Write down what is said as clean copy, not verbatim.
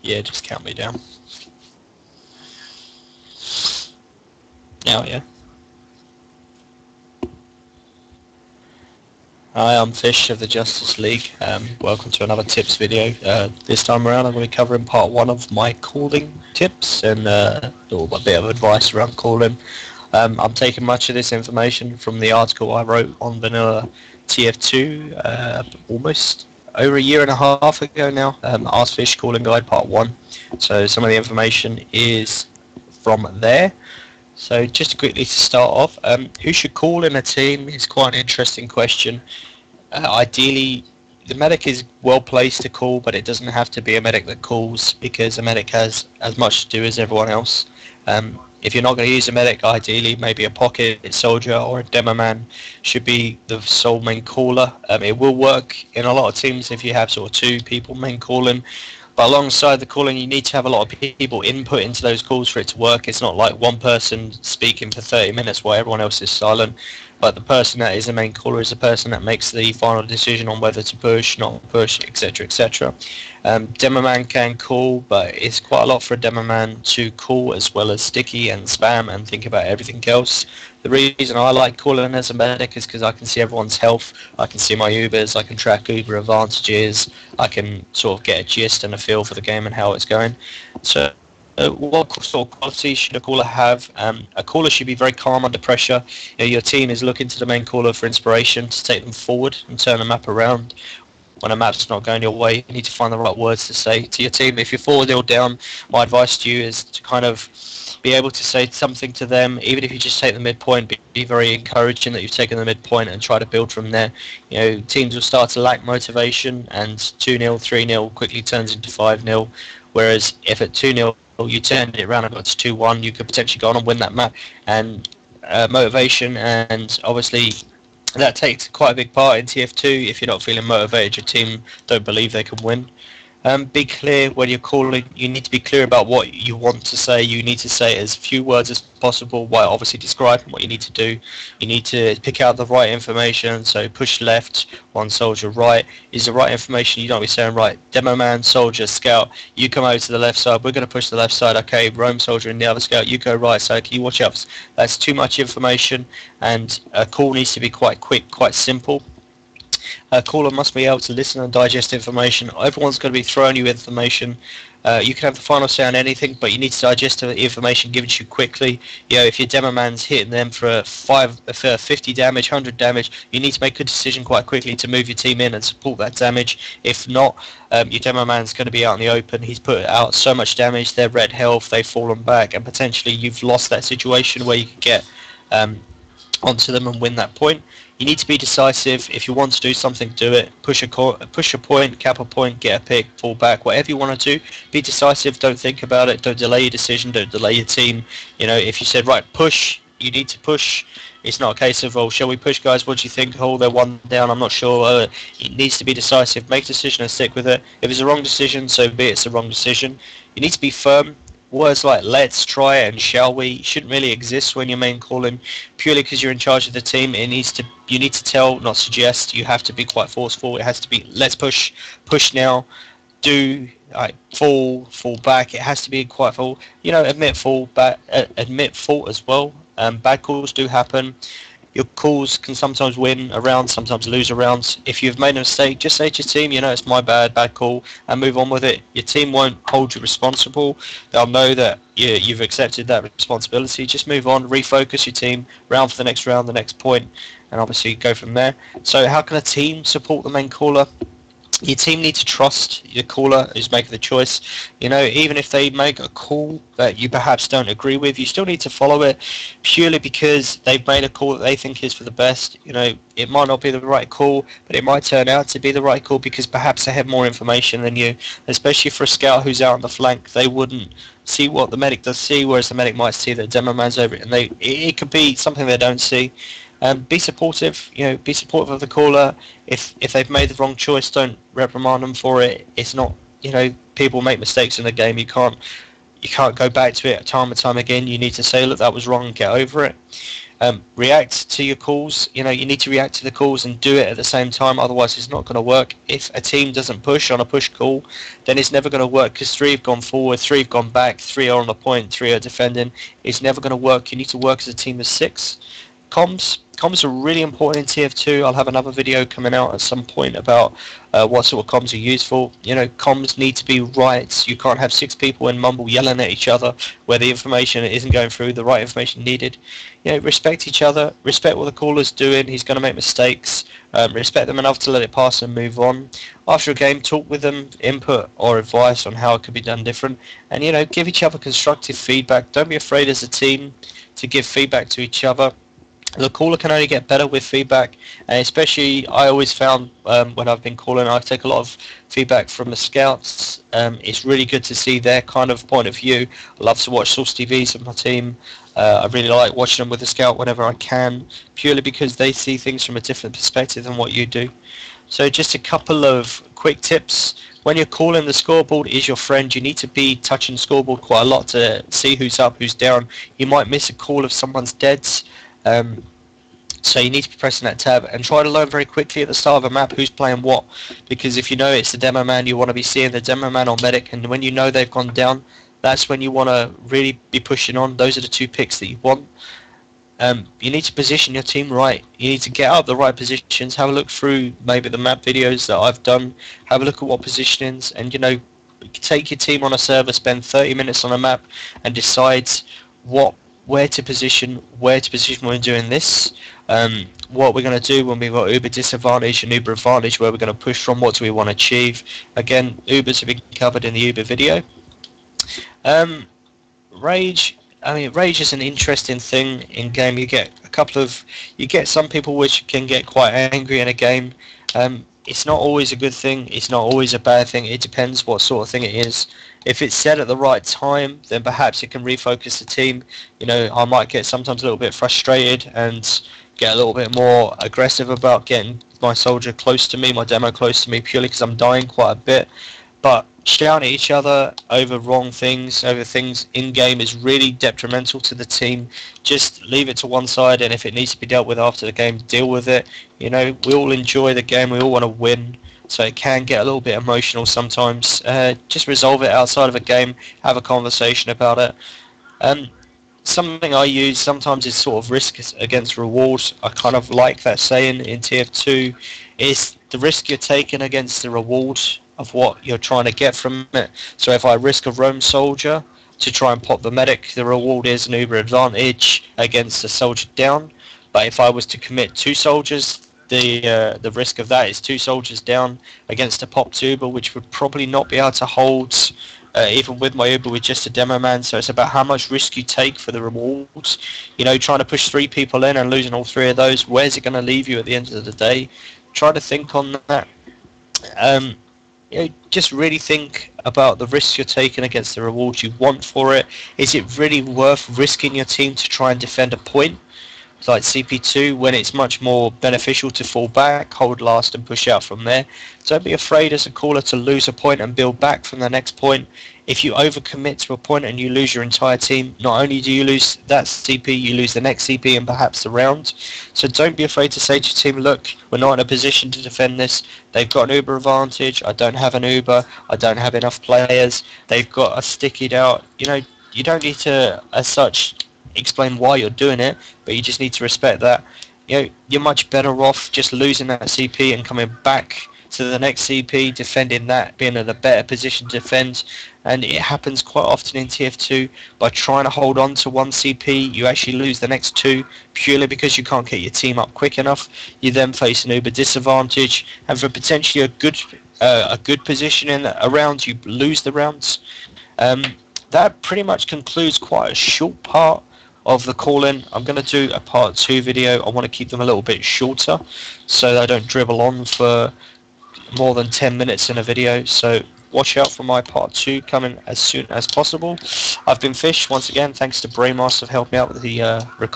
Yeah, just count me down. Oh, yeah. Hi, I'm Fish of the Justice League. Welcome to another tips video. This time around I'm going to be covering part 1 of my calling tips and a bit of advice around calling. I'm taking much of this information from the article I wrote on Vanilla TF2 almost over a year and a half ago now. Ask Fish Calling Guide Part 1. So some of the information is from there. So just quickly to start off, who should call in a team is quite an interesting question. Ideally, the medic is well placed to call, but it doesn't have to be a medic that calls, because a medic has as much to do as everyone else. If you're not going to use a medic, ideally maybe a pocket soldier or a demo man should be the sole main caller. It will work in a lot of teams if you have sort of 2 people main calling. But alongside the calling, you need to have a lot of people input into those calls for it to work. It's not like one person speaking for 30 minutes while everyone else is silent. But the person that is the main caller is the person that makes the final decision on whether to push, not push, etc., etc. Demo man can call, but it's quite a lot for a demo man to call as well as sticky and spam and think about everything else. The reason I like calling as a medic is because I can see everyone's health, I can see my Ubers, I can track Uber advantages, I can sort of get a gist and a feel for the game and how it's going. So what sort of qualities should a caller have? A caller should be very calm under pressure. Your team is looking to the main caller for inspiration to take them forward and turn the map around. When a map's not going your way, you need to find the right words to say to your team. If you're 4-0 down, my advice to you is to kind of be able to say something to them. Even if you just take the midpoint, be very encouraging that you've taken the midpoint and try to build from there. Teams will start to lack motivation, and 2-0, 3-0 quickly turns into 5-0. Whereas if at 2-0 you turned it around and got to 2-1, you could potentially go on and win that map. And motivation, and obviously that takes quite a big part in TF2. If you're not feeling motivated, your team don't believe they can win. Be clear when you're calling. You need to be clear about what you want to say. You need to say as few words as possible while obviously describing what you need to do. You need to pick out the right information. So push left, one soldier right is the right information. You don't be saying, right, demo man, soldier, scout, you come over to the left side, we're going to push the left side. Okay, roam soldier and the other scout, you go right side. Can you watch out? That's too much information, and a call needs to be quite quick, quite simple. A caller must be able to listen and digest information. Everyone's going to be throwing you information. You can have the final say on anything, but you need to digest the information given to you quickly. If your demo man's hitting them for 50 damage, 100 damage, you need to make a decision quite quickly to move your team in and support that damage. If not, your demo man's going to be out in the open. He's put out so much damage, they're red health, they've fallen back, and potentially you've lost that situation where you could get onto them and win that point. You need to be decisive. If you want to do something, do it. Push a point, cap a point, get a pick, fall back, whatever you want to do. Be decisive. Don't think about it. Don't delay your decision. Don't delay your team. If you said, right, push, you need to push. It's not a case of, oh, shall we push, guys? What do you think? Oh, they're 1 down. I'm not sure. It needs to be decisive. Make a decision and stick with it. If it's a wrong decision, so be it. It's a wrong decision. You need to be firm. Words like let's, try, and shall we shouldn't really exist when you're main calling, purely because you're in charge of the team. You need to tell, not suggest. You have to be quite forceful. It has to be let's push now, do, fall back. It has to be quite full. Admit fault as well. Bad calls do happen. Your calls can sometimes win a round, sometimes lose a round. If you've made a mistake, just say to your team, it's my bad call, and move on with it. Your team won't hold you responsible. They'll know that you've accepted that responsibility. Just move on, refocus your team, round for the next round, the next point, and obviously go from there. So how can a team support the main caller? Your team needs to trust your caller who's making the choice. Even if they make a call that you perhaps don't agree with, you still need to follow it, purely because they've made a call that they think is for the best. It might not be the right call, but it might turn out to be the right call because perhaps they have more information than you. Especially for a scout who's out on the flank, they wouldn't see what the medic does see, whereas the medic might see that demo man's over it, and it could be something they don't see. Be supportive. Be supportive of the caller. If they've made the wrong choice, don't reprimand them for it. It's not. People make mistakes in the game. you can't go back to it time and time again. You need to say, look, that was wrong, and get over it. React to your calls. You need to react to the calls and do it at the same time, otherwise it's not going to work. If a team doesn't push on a push call, then it's never going to work, because 3 have gone forward, 3 have gone back, 3 are on the point, 3 are defending. It's never going to work. You need to work as a team of 6. Comms are really important in TF2. I'll have another video coming out at some point about what sort of comms are useful. Comms need to be right. You can't have 6 people in mumble yelling at each other where the information isn't going through, the right information needed. Respect each other, respect what the caller's doing. He's going to make mistakes. Respect them enough to let it pass and move on. After a game, talk with them, input or advice on how it could be done different, and give each other constructive feedback. Don't be afraid as a team to give feedback to each other. The caller can only get better with feedback, and especially I always found when I've been calling, I take a lot of feedback from the scouts. It's really good to see their kind of point of view. I love to watch Source TVs of my team. I really like watching them with the scout whenever I can, purely because they see things from a different perspective than what you do. So just a couple of quick tips. When you're calling, the scoreboard is your friend. You need to be touching the scoreboard quite a lot to see who's up, who's down. You might miss a call if someone's dead. So you need to be pressing that tab and try to learn very quickly at the start of a map who's playing what, because if you know it's the demo man, you want to be seeing the demo man or medic, and when you know they've gone down, that's when you want to really be pushing on. Those are the 2 picks that you want. You need to position your team right. You need to get out the right positions. Have a look through maybe the map videos that I've done. Have a look at what positionings, and take your team on a server, spend 30 minutes on a map, and decide where to position when we're doing this. What we're going to do when we've got Uber disadvantage and Uber advantage, where we're going to push from, what do we want to achieve. Again, Ubers have been covered in the Uber video. Rage is an interesting thing in game. You get some people which can get quite angry in a game. It's not always a good thing, it's not always a bad thing, it depends what sort of thing it is. If it's said at the right time, then perhaps it can refocus the team. I might get sometimes a little bit frustrated and get a little bit more aggressive about getting my soldier close to me, my demo close to me, purely because I'm dying quite a bit. But shouting at each other over wrong things, over things in-game, is really detrimental to the team. Just leave it to one side, and if it needs to be dealt with after the game, deal with it. We all enjoy the game, we all want to win, so it can get a little bit emotional sometimes. Just resolve it outside of a game, have a conversation about it. Something I use sometimes is sort of risk against reward. I kind of like that saying in TF2, is the risk you're taking against the reward of what you're trying to get from it. So if I risk a roam soldier to try and pop the medic, the reward is an Uber advantage against a soldier down. But if I was to commit 2 soldiers, the risk of that is 2 soldiers down against a popped Uber, which would probably not be able to hold even with my Uber with just a demo man. So it's about how much risk you take for the rewards. Trying to push 3 people in and losing all 3 of those, where's it going to leave you at the end of the day? Try to think on that. Just really think about the risks you're taking against the rewards you want for it. Is it really worth risking your team to try and defend a point like CP2, when it's much more beneficial to fall back, hold last and push out from there? Don't be afraid as a caller to lose a point and build back from the next point. If you overcommit to a point and you lose your entire team, not only do you lose that CP, you lose the next CP and perhaps the round. So don't be afraid to say to your team, look, we're not in a position to defend this. They've got an Uber advantage. I don't have an Uber. I don't have enough players. They've got us stickied out. You don't need to, as such, explain why you're doing it, but you just need to respect that. You're much better off just losing that CP and coming back to the next CP, defending that, being in a better position to defend. And it happens quite often in TF2. By trying to hold on to 1 CP, you actually lose the next 2 purely because you can't get your team up quick enough. You then face an Uber disadvantage, and for potentially a good position in a round, you lose the rounds. That pretty much concludes quite a short part of the call-in. I'm going to do a part 2 video. I want to keep them a little bit shorter so I don't dribble on for more than 10 minutes in a video. So watch out for my part 2 coming as soon as possible. I've been Fish once again. Thanks to Brainmaster for helping me out with the recording.